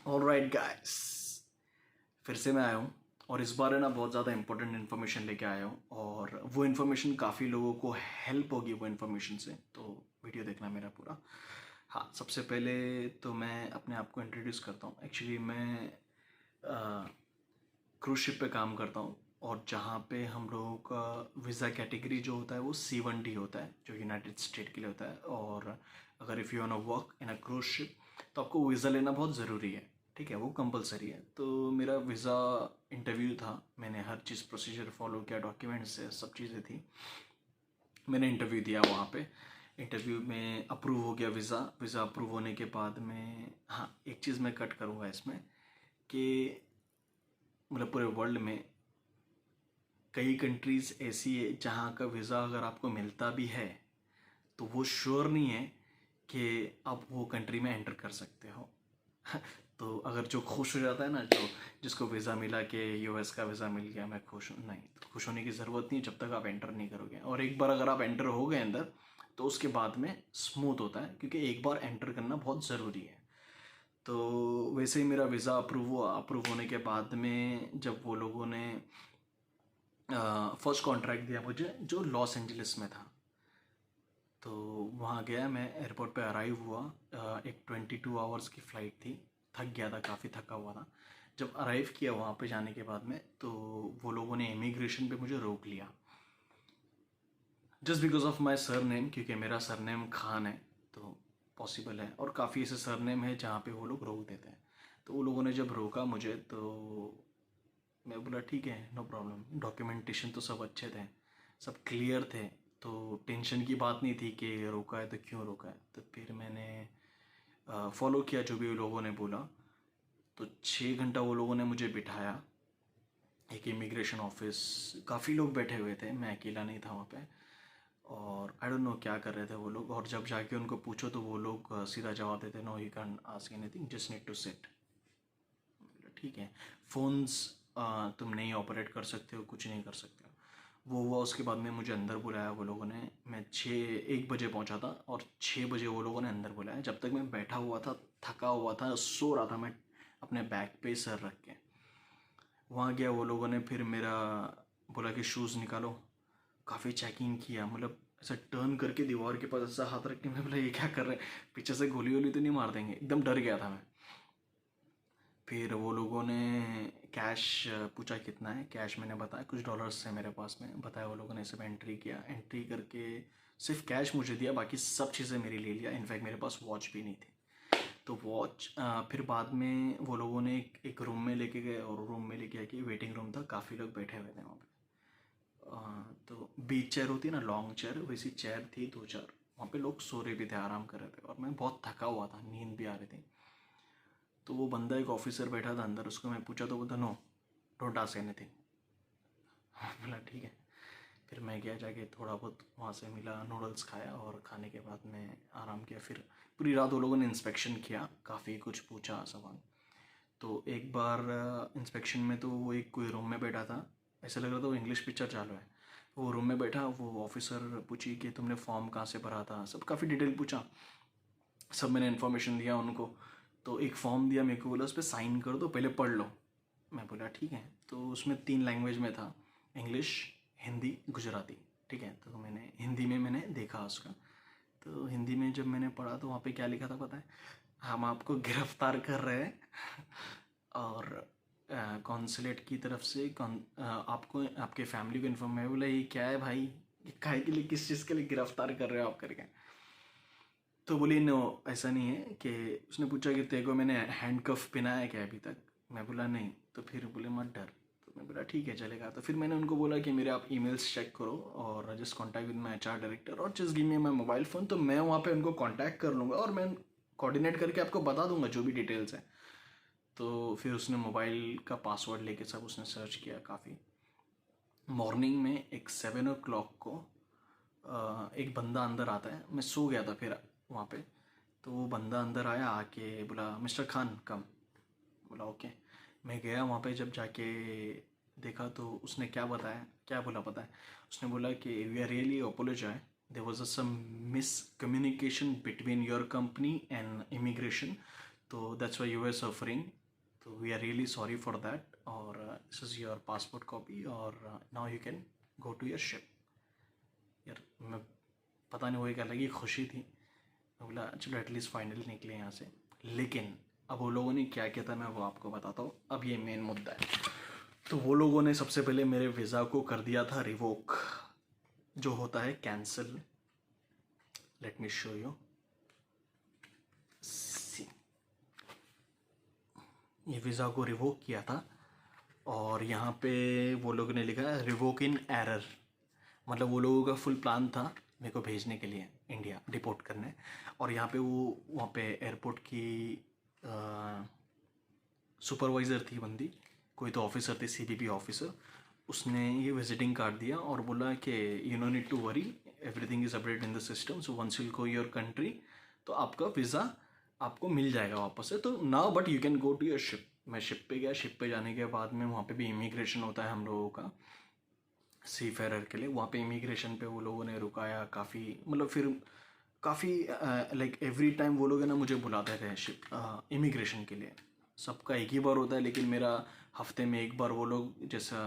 Alright guys, फिर से मैं आया हूँ और इस बार है ना बहुत ज़्यादा इंपॉर्टेंट इन्फॉर्मेशन लेके आया हूँ और वो इन्फॉर्मेशन काफ़ी लोगों को हेल्प होगी वो इन्फॉर्मेशन से। तो वीडियो देखना मेरा पूरा। हाँ, सबसे पहले तो मैं अपने आप को इंट्रोड्यूस करता हूँ। एक्चुअली मैं क्रूज शिप पे काम करता हूँ और जहाँ पे हम लोगों का वीज़ा कैटेगरी जो होता है वो C1D होता है, जो यूनाइटेड स्टेट के लिए होता है। और अगर if you want to work in a cruise ship तो आपको वीज़ा लेना बहुत ज़रूरी है, ठीक है, वो कंपलसरी है। तो मेरा वीज़ा इंटरव्यू था, मैंने हर चीज़ प्रोसीजर फॉलो किया, डॉक्यूमेंट्स सब चीज़ें थी। मैंने इंटरव्यू दिया वहाँ पे। इंटरव्यू में अप्रूव हो गया वीज़ा। वीज़ा अप्रूव होने के बाद में, हाँ, एक चीज़ मैं कट करूँगा इसमें कि मतलब पूरे वर्ल्ड में कई कंट्रीज़ ऐसी है जहाँ का वीज़ा अगर आपको मिलता भी है तो वो श्योर नहीं है कि आप वो कंट्री में एंटर कर सकते हो। तो अगर जो खुश हो जाता है ना, जो जिसको वीज़ा मिला कि US का वीज़ा मिल गया, मैं खुश हूँ, नहीं, तो खुश होने की ज़रूरत नहीं है जब तक आप एंटर नहीं करोगे। और एक बार अगर आप एंटर हो गए अंदर तो उसके बाद में स्मूथ होता है, क्योंकि एक बार एंटर करना बहुत ज़रूरी है। तो वैसे ही मेरा वीज़ा अप्रूव हुआ। अप्रूव होने के बाद में जब वो लोगों ने फर्स्ट कॉन्ट्रैक्ट दिया मुझे, जो लॉस एंजलिस में था, तो वहाँ गया मैं। एयरपोर्ट पे अराइव हुआ। एक 22 आवर्स की फ़्लाइट थी। थक गया था, काफ़ी थका हुआ था। जब अराइव किया वहाँ पे जाने के बाद में, तो वो लोगों ने इमिग्रेशन पे मुझे रोक लिया, just because of my sir name, क्योंकि मेरा सर नेम खान है। तो पॉसिबल है, और काफ़ी ऐसे सर नेम है जहाँ पे वो लोग रोक देते हैं। तो वो लोगों ने जब रोका मुझे, तो मैं बोला ठीक है, नो प्रॉब्लम। डॉक्यूमेंटेशन तो सब अच्छे थे, सब क्लियर थे, तो टेंशन की बात नहीं थी कि रोका है तो क्यों रोका है। तो फिर मैंने फॉलो किया जो भी वो लोगों ने बोला। तो 6 घंटा वो लोगों ने मुझे बिठाया एक इमिग्रेशन ऑफिस। काफ़ी लोग बैठे हुए थे, मैं अकेला नहीं था वहाँ पे। और आई डोंट नो क्या कर रहे थे वो लोग। और जब जाके उनको पूछो तो वो लोग सीधा जवाब देते, no you can ask anything, just need to sit. ठीक है, फ़ोन्स तुम नहीं ऑपरेट कर सकते हो, कुछ नहीं कर सकते हो। वो हुआ। उसके बाद में मुझे अंदर बुलाया वो लोगों ने। मैं 1 बजे पहुंचा था और 6 बजे वो लोगों ने अंदर बुलाया। जब तक मैं बैठा हुआ था, थका हुआ था, सो रहा था मैं अपने बैग पे सर रख के। वहाँ गया, वो लोगों ने फिर मेरा बोला कि शूज़ निकालो। काफ़ी चेकिंग किया, मतलब ऐसा टर्न करके दीवार के पास ऐसा हाथ रख के। मैं बोला ये क्या कर रहे हैं, पीछे से गोली वोली तो नहीं मार देंगे, एकदम डर गया था मैं। फिर वो लोगों ने कैश पूछा कितना है। कैश मैंने बताया, कुछ डॉलर्स थे मेरे पास में, बताया। वो लोगों ने सब एंट्री किया। एंट्री करके सिर्फ कैश मुझे दिया, बाकी सब चीज़ें मेरी ले लिया। इनफैक्ट मेरे पास वॉच भी नहीं थी। तो वॉच फिर बाद में वो लोगों ने एक रूम में लेके गए, और रूम में लेके आके वेटिंग रूम था, काफ़ी लोग बैठे हुए थे वहाँ पे। तो बीच चेयर होती है ना, लॉन्ग चेयर, वैसी चेयर थी 2-4। वहाँ पे लोग सो रहे भी थे, आराम कर रहे थे, और मैं बहुत थका हुआ था, नींद भी आ रही थी। तो वो बंदा, एक ऑफिसर बैठा था अंदर, उसको मैं पूछा तो बोलता, नो, डोंट आस्क एनीथिंग। बोला ठीक है। फिर मैं गया, जाके थोड़ा बहुत वहाँ से मिला, नूडल्स खाया, और खाने के बाद में आराम किया। फिर पूरी रात वो लोगों ने इंस्पेक्शन किया, काफ़ी कुछ पूछा सवाल। तो एक बार इंस्पेक्शन में तो वो एक कोई रूम में बैठा था, ऐसा लग रहा था वो इंग्लिश पिक्चर चालू है। वो रूम में बैठा, वो ऑफिसर पूछी कि तुमने फॉर्म कहाँ से भरा था, सब काफ़ी डिटेल पूछा। सब मैंने इन्फॉर्मेशन दिया उनको। तो एक फॉर्म दिया मेरे को, बोला उस पर साइन कर दो, पहले पढ़ लो। मैं बोला ठीक है। तो उसमें 3 लैंग्वेज में था, इंग्लिश, हिंदी, गुजराती। ठीक है, तो मैंने हिंदी में मैंने देखा उसका। तो हिंदी में जब मैंने पढ़ा तो वहाँ पे क्या लिखा था पता है, हम आपको गिरफ्तार कर रहे हैं और कॉन्सुलेट की तरफ से आपको, आपके फैमिली को इन्फॉर्म है। बोला ये क्या है भाई, ये काहे के लिए, किस चीज़ के लिए गिरफ्तार कर रहे हो आप करके। तो बोली नो, ऐसा नहीं है। कि उसने पूछा कि तेरे को मैंने हैंडकफ पहनाया है क्या अभी तक। मैं बोला नहीं। तो फिर बोले मत डर। तो मैं बोला ठीक है, चलेगा। तो फिर मैंने उनको बोला कि मेरे आप ईमेल्स चेक करो और just contact with my HR director, और just give me my mobile phone, तो मैं वहाँ पे उनको कॉन्टैक्ट कर लूँगा और मैं कोऑर्डिनेट करके आपको बता दूंगा जो भी डिटेल्स है। तो फिर उसने मोबाइल का पासवर्ड लेके सब उसने सर्च किया काफ़ी। मॉर्निंग में एक 7 o'clock को एक बंदा अंदर आता है। मैं सो गया था फिर वहाँ पे। तो वो बंदा अंदर आया, आके बोला मिस्टर खान कम। बोला ओके। मैं गया वहाँ पे। जब जाके देखा तो उसने क्या बताया, क्या बोला पता है, उसने बोला कि we are really apologize, there was some miscommunication between your company and immigration. तो that's why you are suffering, तो we are really sorry for that, और this is your passport copy और now you can go to your ship. यार मैं पता नहीं, वो एक अलग ही खुशी थी। मैं बोला चलो एटलीस्ट फाइनली निकले यहाँ से। लेकिन अब वो लोगों ने क्या किया था मैं वो आपको बताता हूँ। अब ये मेन मुद्दा है। तो वो लोगों ने सबसे पहले मेरे वीज़ा को कर दिया था रिवोक, जो होता है cancel. Let me show you. ये वीज़ा को रिवोक किया था, और यहाँ पे वो लोगों ने लिखा है रिवोक इन एरर। मतलब वो लोगों का फुल प्लान था मेरे को भेजने के लिए इंडिया, डिपोर्ट करने। और यहाँ पे वो वहाँ पे एयरपोर्ट की सुपरवाइज़र थी बंदी, कोई तो ऑफिसर थी, सीबीपी ऑफिसर। उसने ये विजिटिंग कार्ड दिया और बोला कि you no need to worry, everything is update in the system, so once you go your country तो आपका वीज़ा आपको मिल जाएगा वापस से, तो now but you can go to your ship. मैं शिप पे गया। शिप पे जाने के बाद में वहाँ पे भी इमिग्रेशन होता है हम लोगों का, सी फेरर के लिए। वहाँ पे इमिग्रेशन पे वो लोगों ने रुकाया काफ़ी, मतलब फिर काफ़ी लाइक एवरी टाइम वो लोग है ना मुझे बुलाते थे शिप इमिग्रेशन के लिए। सबका एक ही बार होता है, लेकिन मेरा हफ्ते में एक बार वो लोग, जैसा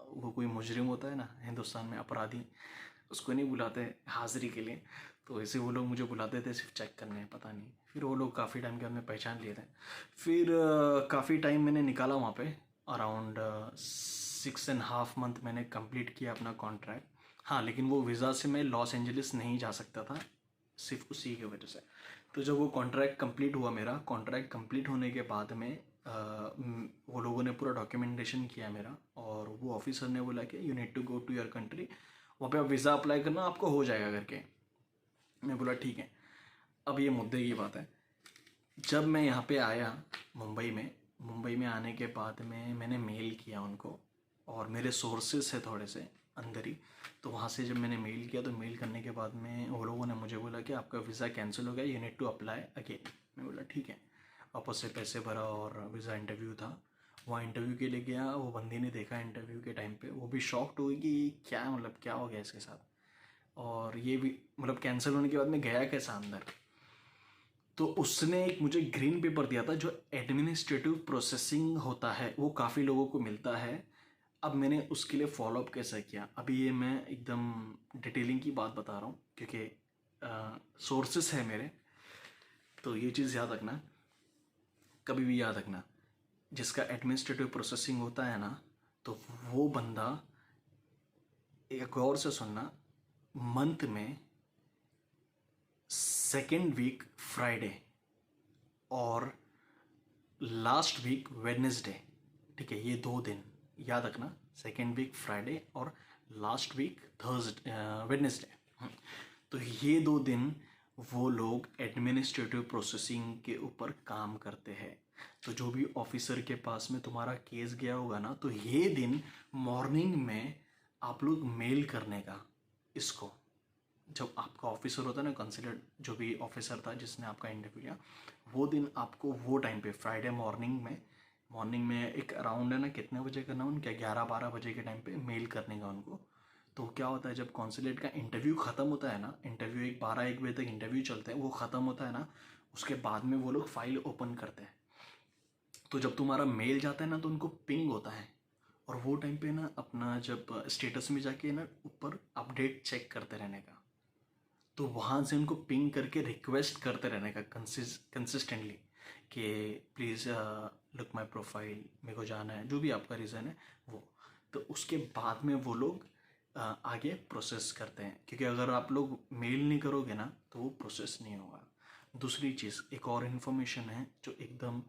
वो कोई मुजरिम होता है ना हिंदुस्तान में, अपराधी, उसको नहीं बुलाते हाज़िरी के लिए, तो ऐसे वो लोग मुझे बुलाते थे सिर्फ चेक करने, पता नहीं। फिर वो लोग काफ़ी टाइम के बाद में पहचान लिए थे। फिर काफ़ी टाइम मैंने निकाला वहाँ पे, अराउंड 6.5 मंथ मैंने कंप्लीट किया अपना कॉन्ट्रैक्ट। हाँ, लेकिन वो वीज़ा से मैं लॉस एंजलिस नहीं जा सकता था, सिर्फ उसी की वजह से। तो जब वो कॉन्ट्रैक्ट कंप्लीट हुआ, मेरा कॉन्ट्रैक्ट कंप्लीट होने के बाद में वो लोगों ने पूरा डॉक्यूमेंटेशन किया मेरा, और वो ऑफिसर ने बोला कि you need to go to your country, वहाँ पे आप वीज़ा अप्लाई करना, आपको हो जाएगा करके। मैं बोला ठीक है। अब ये मुद्दे की बात है, जब मैं यहाँ पे आया मुंबई में आने के बाद में मैंने मेल किया उनको, और मेरे सोर्सेस है थोड़े से अंदर ही, तो वहाँ से जब मैंने मेल किया तो मेल करने के बाद में वो लोगों ने मुझे बोला कि आपका वीज़ा कैंसिल हो गया, you need to apply again. मैं बोला ठीक है। वापस से पैसे भरा और वीज़ा इंटरव्यू था, वहाँ इंटरव्यू के लिए गया। वो बंदी ने देखा इंटरव्यू के टाइम पे, वो भी शॉक्ड हुई कि क्या, मतलब क्या हो गया इसके साथ। और ये भी मतलब कैंसिल होने के बाद में गया कैसा अंदर, तो उसने एक मुझे ग्रीन पेपर दिया था, जो एडमिनिस्ट्रेटिव प्रोसेसिंग होता है, वो काफ़ी लोगों को मिलता है। अब मैंने उसके लिए फॉलोअप कैसे किया, अभी ये मैं एकदम डिटेलिंग की बात बता रहा हूँ, क्योंकि सोर्सेस है मेरे। तो ये चीज़ याद रखना, कभी भी याद रखना, जिसका एडमिनिस्ट्रेटिव प्रोसेसिंग होता है ना, तो वो बंदा, एक गौर से सुनना, मंथ में सेकेंड वीक फ्राइडे और लास्ट वीक वेडनेसडे, ठीक है, ये 2 दिन याद रखना, सेकेंड वीक फ्राइडे और लास्ट वीक थर्सडे वेडनेसडे। तो ये 2 दिन वो लोग एडमिनिस्ट्रेटिव प्रोसेसिंग के ऊपर काम करते हैं। तो जो भी ऑफिसर के पास में तुम्हारा केस गया होगा ना, तो ये दिन मॉर्निंग में आप लोग मेल करने का इसको, जब आपका ऑफिसर होता है ना, कंसिडर जो भी ऑफिसर था जिसने आपका इंटरव्यू लिया, वो दिन आपको वो टाइम पे फ्राइडे मॉर्निंग में एक अराउंड है ना, कितने बजे करना उनका, 11-12 बजे के टाइम पे मेल करने का उनको। तो क्या होता है, जब कॉन्सुलेट का इंटरव्यू ख़त्म होता है ना, इंटरव्यू 12-1 बजे तक इंटरव्यू चलते हैं, वो ख़त्म होता है ना, उसके बाद में वो लोग फाइल ओपन करते हैं। तो जब तुम्हारा मेल जाता है ना, तो उनको पिंग होता है, और वो टाइम पे ना अपना जब स्टेटस में जाके ना ऊपर अपडेट चेक करते रहने का, तो वहाँ से उनको पिंग करके रिक्वेस्ट करते रहने का कंसिस्टेंटली कि प्लीज़ लुक माय प्रोफाइल, मेरे को जाना है, जो भी आपका रीज़न है वो। तो उसके बाद में वो लोग आगे प्रोसेस करते हैं, क्योंकि अगर आप लोग मेल नहीं करोगे ना तो वो प्रोसेस नहीं होगा। दूसरी चीज़, एक और इन्फॉर्मेशन है जो एकदम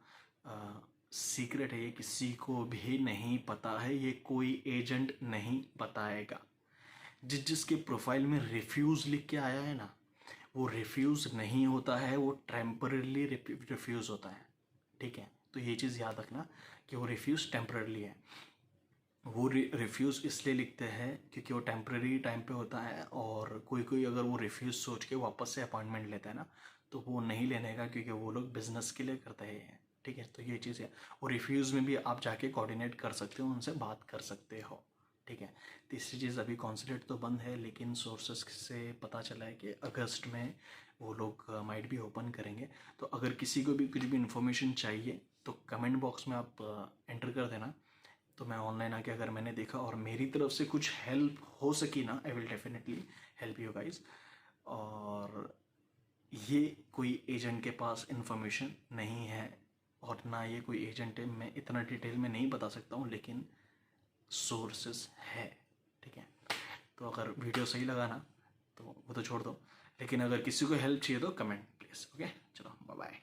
सीक्रेट है, ये किसी को भी नहीं पता है, ये कोई एजेंट नहीं बताएगा। जिसके प्रोफाइल में रिफ्यूज़ लिख के आया है ना, वो रिफ्यूज़ नहीं होता है, वो टेम्परली रिफ्यूज़ होता है, ठीक है। तो ये चीज़ याद रखना कि वो रिफ्यूज़ टेम्परली है। वो रिफ्यूज़ इसलिए लिखते हैं क्योंकि वो टेम्पररी टाइम पे होता है, और कोई कोई अगर वो रिफ्यूज़ सोच के वापस से अपॉइंटमेंट लेता है ना, तो वो नहीं लेने का, क्योंकि वो लोग बिज़नेस के लिए करते हैं, ठीक है। तो ये चीज़ है। और रिफ्यूज़ में भी आप जाके कोऑर्डिनेट कर सकते हो, उनसे बात कर सकते हो, ठीक है। तीसरी चीज़, अभी कॉन्सुलेट तो बंद है, लेकिन सोर्सेस से पता चला है कि अगस्त में वो लोग माइट भी ओपन करेंगे। तो अगर किसी को भी कुछ भी इन्फॉर्मेशन चाहिए तो कमेंट बॉक्स में आप एंटर कर देना। तो मैं ऑनलाइन आके अगर मैंने देखा और मेरी तरफ से कुछ हेल्प हो सकी ना, I will definitely help you guys. और ये कोई एजेंट के पास इन्फॉर्मेशन नहीं है और ना ये कोई एजेंट है, मैं इतना डिटेल में नहीं बता सकता हूँ, लेकिन सोर्सेस है, ठीक है। तो अगर वीडियो सही लगा ना तो वो तो छोड़ दो, लेकिन अगर किसी को हेल्प चाहिए तो कमेंट प्लीज़। ओके, चलो बाय बाय।